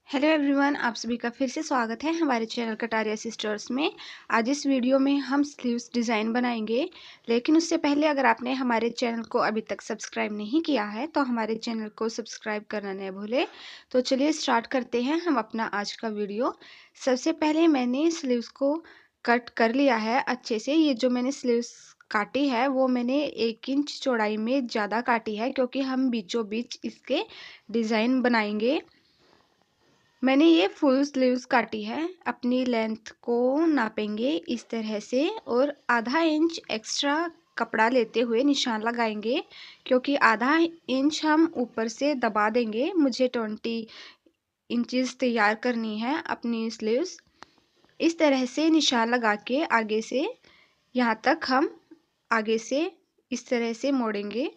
Hello everyone, आप सभी का फिर से स्वागत है हमारे चैनल कटारिया सिस्टर्स में। आज इस वीडियो में हम स्लीव्स डिज़ाइन बनाएंगे, लेकिन उससे पहले अगर आपने हमारे चैनल को अभी तक सब्सक्राइब नहीं किया है तो हमारे चैनल को सब्सक्राइब करना न भूलें। तो चलिए स्टार्ट करते हैं हम अपना आज का वीडियो। सबसे पहले मैंने स्लीव्स को कट कर लिया है अच्छे से। ये जो मैंने स्लीव्स काटी है वो मैंने 1 इंच चौड़ाई में ज़्यादा काटी है, क्योंकि हम बीचों बीच इसके डिज़ाइन बनाएंगे। मैंने ये फुल स्लीव्स काटी है। अपनी लेंथ को नापेंगे इस तरह से और आधा इंच एक्स्ट्रा कपड़ा लेते हुए निशान लगाएंगे, क्योंकि आधा इंच हम ऊपर से दबा देंगे। मुझे 20 इंचेस तैयार करनी है अपनी स्लीव्स। इस तरह से निशान लगा के आगे से यहाँ तक हम आगे से इस तरह से मोड़ेंगे।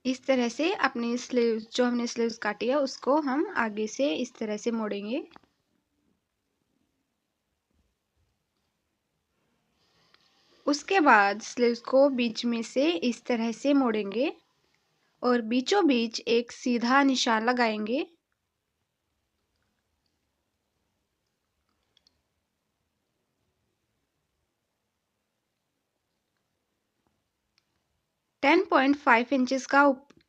इस तरह से अपनी स्लीव्स जो हमने स्लीव्स काटी है उसको हम आगे से इस तरह से मोड़ेंगे। उसके बाद स्लीव्स को बीच में से इस तरह से मोड़ेंगे और बीचों बीच एक सीधा निशान लगाएंगे। टेन 10.5 इंचेस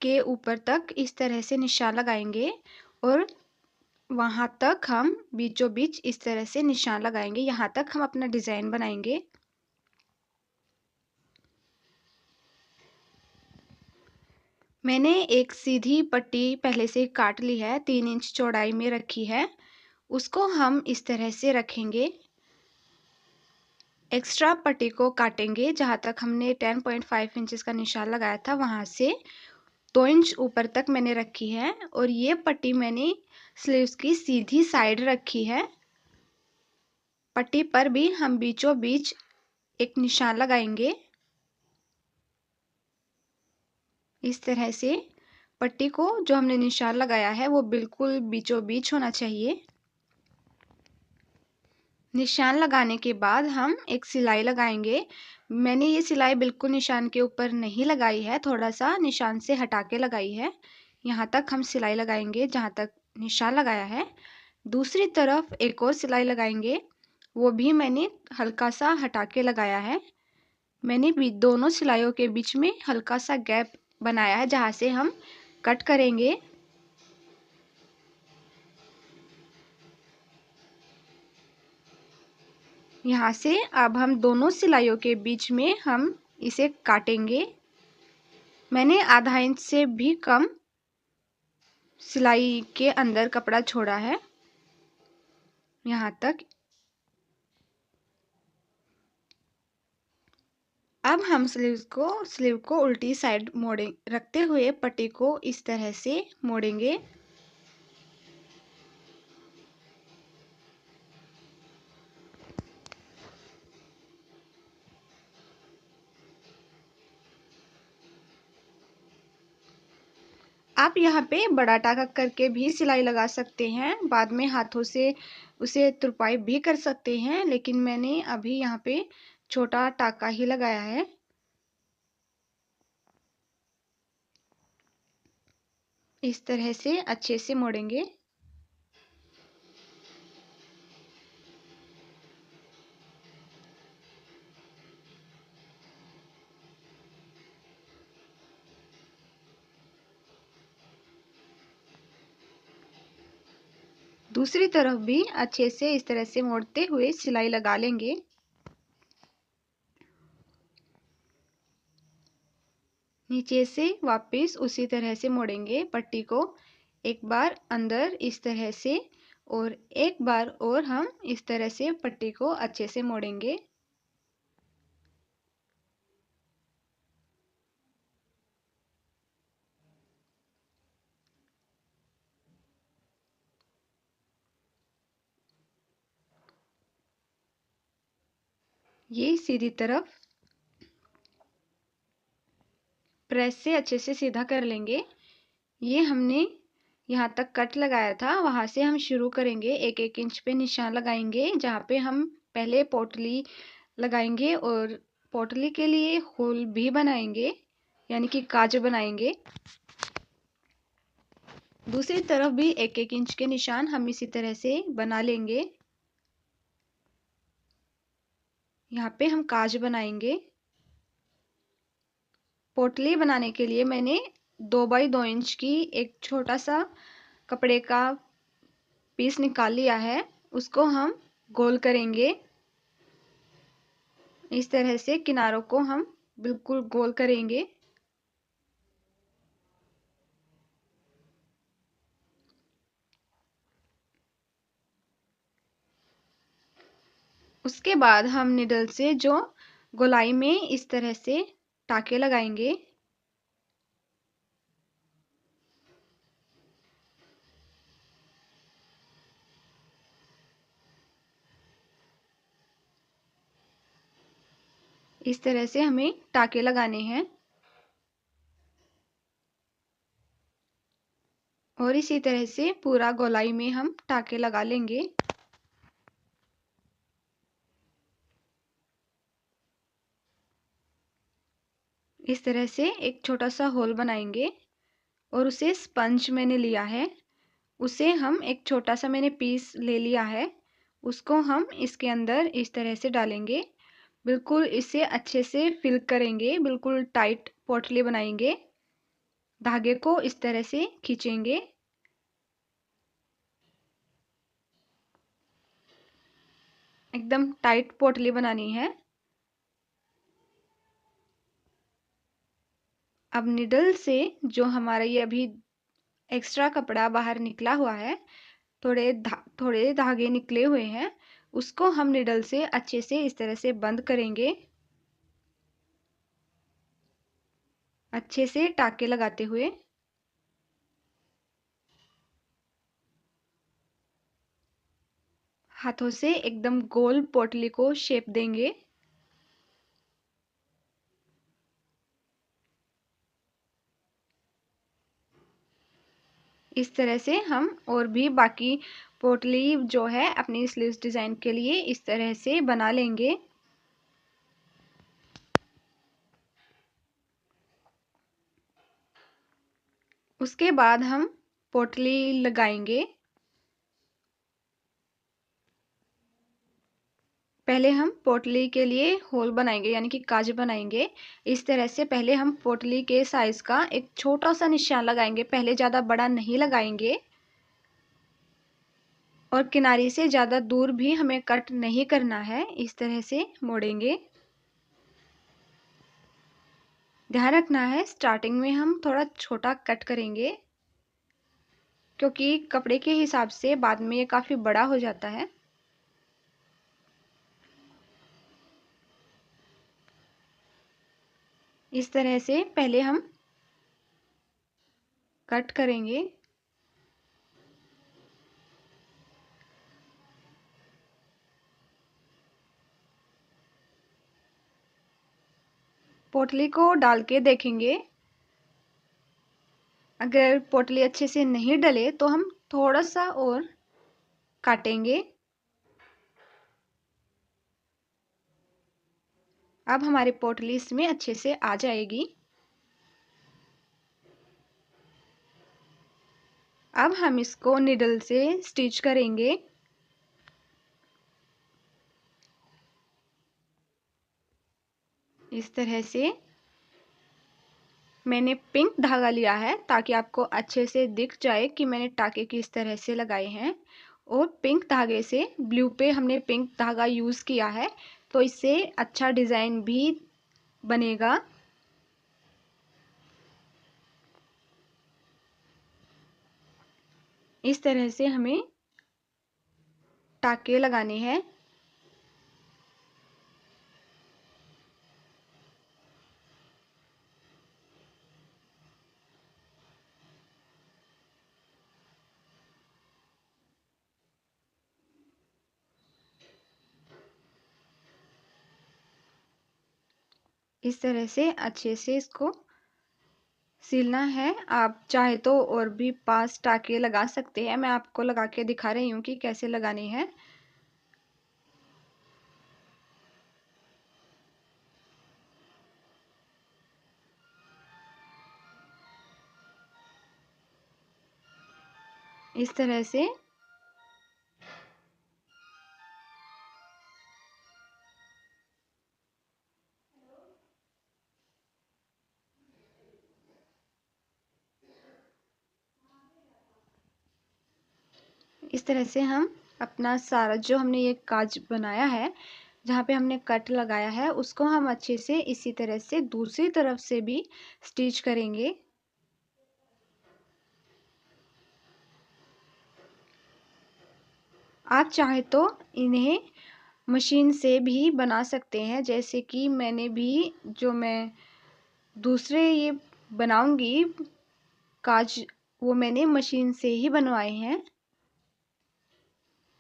के ऊपर तक इस तरह से निशान लगाएंगे और वहां तक हम बीचों बीच इस तरह से निशान लगाएंगे। यहाँ तक हम अपना डिजाइन बनाएंगे। मैंने एक सीधी पट्टी पहले से काट ली है, 3 इंच चौड़ाई में रखी है। उसको हम इस तरह से रखेंगे। एक्स्ट्रा पट्टी को काटेंगे। जहाँ तक हमने 10.5 इंचेस का निशान लगाया था वहाँ से 2 इंच ऊपर तक मैंने रखी है और ये पट्टी मैंने स्लीव्स की सीधी साइड रखी है। पट्टी पर भी हम बीचों बीच एक निशान लगाएंगे। इस तरह से पट्टी को जो हमने निशान लगाया है वो बिल्कुल बीचों बीच होना चाहिए। निशान लगाने के बाद हम एक सिलाई लगाएंगे। मैंने ये सिलाई बिल्कुल निशान के ऊपर नहीं लगाई है, थोड़ा सा निशान से हटा के लगाई है। यहाँ तक हम सिलाई लगाएंगे जहाँ तक निशान लगाया है। दूसरी तरफ एक और सिलाई लगाएंगे, वो भी मैंने हल्का सा हटा के लगाया है। मैंने भी दोनों सिलाइयों के बीच में हल्का सा गैप बनाया है जहाँ से हम कट करेंगे। यहाँ से अब हम दोनों सिलाइयों के बीच में हम इसे काटेंगे। मैंने आधा इंच से भी कम सिलाई के अंदर कपड़ा छोड़ा है। यहाँ तक। अब हम स्लीव को उल्टी साइड मोड़े रखते हुए पट्टी को इस तरह से मोड़ेंगे। आप यहाँ पे बड़ा टाका करके भी सिलाई लगा सकते हैं, बाद में हाथों से उसे तुरपाई भी कर सकते हैं, लेकिन मैंने अभी यहाँ पे छोटा टाका ही लगाया है। इस तरह से अच्छे से मोड़ेंगे। दूसरी तरफ भी अच्छे से इस तरह से मोड़ते हुए सिलाई लगा लेंगे। नीचे से वापस उसी तरह से मोड़ेंगे पट्टी को, एक बार अंदर इस तरह से और एक बार और हम इस तरह से पट्टी को अच्छे से मोड़ेंगे। ये सीधी तरफ प्रेस से अच्छे से सीधा कर लेंगे। ये हमने यहाँ तक कट लगाया था, वहां से हम शुरू करेंगे। 1-1 इंच पे निशान लगाएंगे, जहाँ पे हम पहले पोटली लगाएंगे और पोटली के लिए होल भी बनाएंगे, यानी कि काज बनाएंगे। दूसरी तरफ भी 1-1 इंच के निशान हम इसी तरह से बना लेंगे। यहाँ पे हम काज बनाएंगे। पोटली बनाने के लिए मैंने 2 बाई 2 इंच की एक छोटा सा कपड़े का पीस निकाल लिया है। उसको हम गोल करेंगे। इस तरह से किनारों को हम बिल्कुल गोल करेंगे। उसके बाद हम निडल से जो गोलाई में इस तरह से टाके लगाएंगे। इस तरह से हमें टाके लगाने हैं और इसी तरह से पूरा गोलाई में हम टाके लगा लेंगे। इस तरह से एक छोटा सा होल बनाएंगे और उसे स्पंज मैंने लिया है। उसे हम एक छोटा सा मैंने पीस ले लिया है। उसको हम इसके अंदर इस तरह से डालेंगे। बिल्कुल इसे अच्छे से फिल करेंगे। बिल्कुल टाइट पोटली बनाएंगे। धागे को इस तरह से खींचेंगे। एकदम टाइट पोटली बनानी है। अब निडल से जो हमारा ये अभी एक्स्ट्रा कपड़ा बाहर निकला हुआ है, थोड़े धागे निकले हुए हैं, उसको हम निडल से अच्छे से इस तरह से बंद करेंगे, अच्छे से टाके लगाते हुए। हाथों से एकदम गोल पोटली को शेप देंगे। इस तरह से हम और भी बाकी पोटली जो है अपनी स्लीव्स डिजाइन के लिए इस तरह से बना लेंगे। उसके बाद हम पोटली लगाएंगे। पहले हम पोटली के लिए होल बनाएंगे, यानी कि काज बनाएंगे। इस तरह से पहले हम पोटली के साइज का एक छोटा सा निशान लगाएंगे। पहले ज़्यादा बड़ा नहीं लगाएंगे और किनारे से ज़्यादा दूर भी हमें कट नहीं करना है। इस तरह से मोड़ेंगे। ध्यान रखना है स्टार्टिंग में हम थोड़ा छोटा कट करेंगे, क्योंकि कपड़े के हिसाब से बाद में ये काफ़ी बड़ा हो जाता है। इस तरह से पहले हम कट करेंगे। पोटली को डाल के देखेंगे। अगर पोटली अच्छे से नहीं डले तो हम थोड़ा सा और काटेंगे। अब हमारी पोटली इसमें अच्छे से आ जाएगी। अब हम इसको निडल से स्टिच करेंगे। इस तरह से मैंने पिंक धागा लिया है ताकि आपको अच्छे से दिख जाए कि मैंने टाके किस तरह से लगाए हैं। और पिंक धागे से ब्लू पे हमने पिंक धागा यूज़ किया है, तो इससे अच्छा डिज़ाइन भी बनेगा। इस तरह से हमें टाके लगाने हैं। इस तरह से अच्छे से इसको सिलना है। आप चाहे तो और भी 5 टाके लगा सकते हैं। मैं आपको लगा के दिखा रही हूँ कि कैसे लगाने हैं। इस तरह से हम अपना सारा जो हमने ये काज बनाया है, जहाँ पे हमने कट लगाया है, उसको हम अच्छे से इसी तरह से दूसरी तरफ से भी स्टिच करेंगे। आप चाहे तो इन्हें मशीन से भी बना सकते हैं, जैसे कि मैंने भी जो मैं दूसरे ये बनाऊंगी काज, वो मैंने मशीन से ही बनवाए हैं,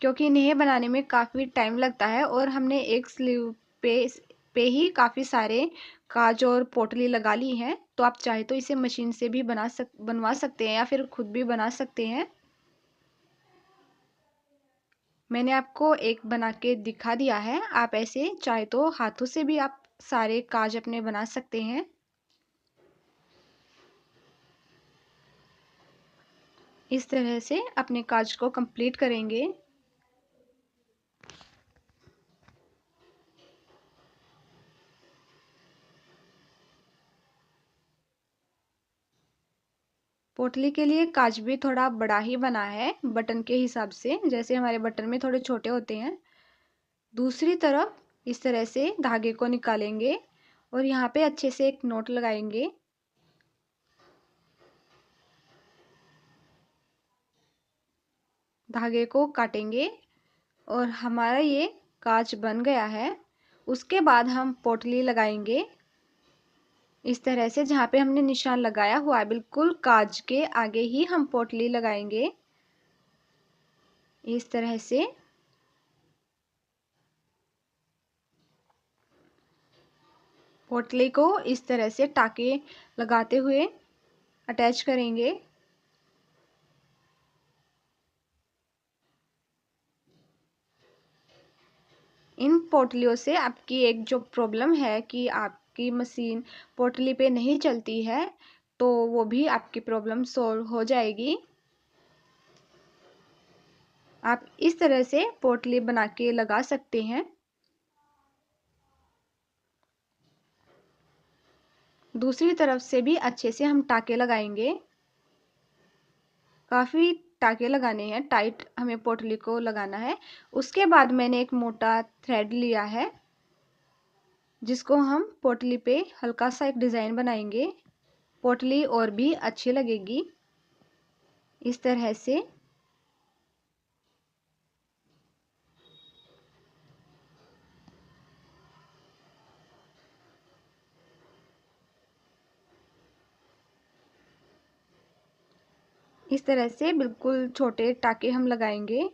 क्योंकि इन्हें बनाने में काफ़ी टाइम लगता है और हमने एक स्लीव पे ही काफ़ी सारे काज और पोटली लगा ली हैं। तो आप चाहे तो इसे मशीन से भी बनवा सकते हैं या फिर खुद भी बना सकते हैं। मैंने आपको एक बना के दिखा दिया है। आप ऐसे चाहे तो हाथों से भी आप सारे काज अपने बना सकते हैं। इस तरह से अपने काज को कंप्लीट करेंगे। पोटली के लिए काज भी थोड़ा बड़ा ही बना है बटन के हिसाब से, जैसे हमारे बटन में थोड़े छोटे होते हैं। दूसरी तरफ इस तरह से धागे को निकालेंगे और यहाँ पे अच्छे से एक नोट लगाएंगे। धागे को काटेंगे और हमारा ये काज बन गया है। उसके बाद हम पोटली लगाएंगे इस तरह से, जहाँ पे हमने निशान लगाया हुआ है बिल्कुल काज के आगे ही हम पोटली लगाएंगे इस तरह से। पोटली को इस तरह से टाके लगाते हुए अटैच करेंगे। इन पोटलियों से आपकी एक जो प्रॉब्लम है कि आपकी मशीन पोटली पे नहीं चलती है, तो वो भी आपकी प्रॉब्लम सॉल्व हो जाएगी। आप इस तरह से पोटली बना के लगा सकते हैं। दूसरी तरफ से भी अच्छे से हम टाके लगाएंगे। काफ़ी टाके लगाने हैं, टाइट हमें पोटली को लगाना है। उसके बाद मैंने एक मोटा थ्रेड लिया है, जिसको हम पोटली पे हल्का सा एक डिज़ाइन बनाएंगे। पोटली और भी अच्छी लगेगी इस तरह से। इस तरह से बिल्कुल छोटे टाके हम लगाएंगे।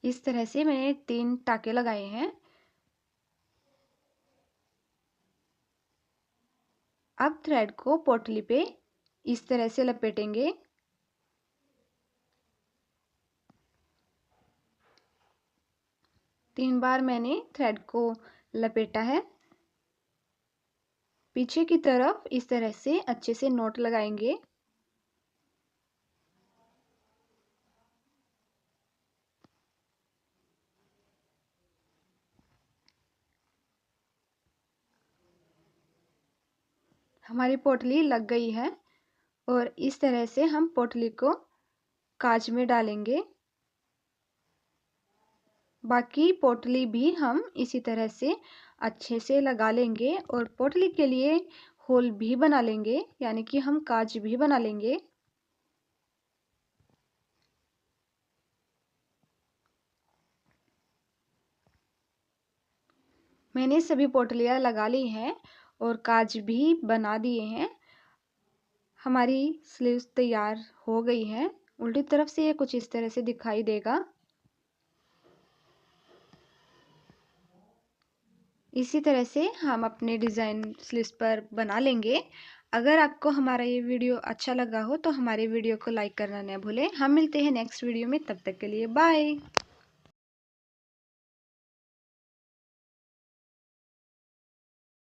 इस तरह से मैंने 3 टाके लगाए हैं। अब थ्रेड को पोटली पे इस तरह से लपेटेंगे। तीन बार मैंने थ्रेड को लपेटा है। पीछे की तरफ इस तरह से अच्छे से नोट लगाएंगे। हमारी पोटली लग गई है और इस तरह से हम पोटली को कांच में डालेंगे। बाकी पोटली भी हम इसी तरह से अच्छे से लगा लेंगे और पोटली के लिए होल भी बना लेंगे, यानी कि हम कांच भी बना लेंगे। मैंने सभी पोटलियाँ लगा ली हैं और काज भी बना दिए हैं। हमारी स्लीव्स तैयार हो गई हैं। उल्टी तरफ से ये कुछ इस तरह से दिखाई देगा। इसी तरह से हम अपने डिज़ाइन स्लीव्स पर बना लेंगे। अगर आपको हमारा ये वीडियो अच्छा लगा हो तो हमारे वीडियो को लाइक करना ना भूलें। हम मिलते हैं नेक्स्ट वीडियो में, तब तक के लिए बाय।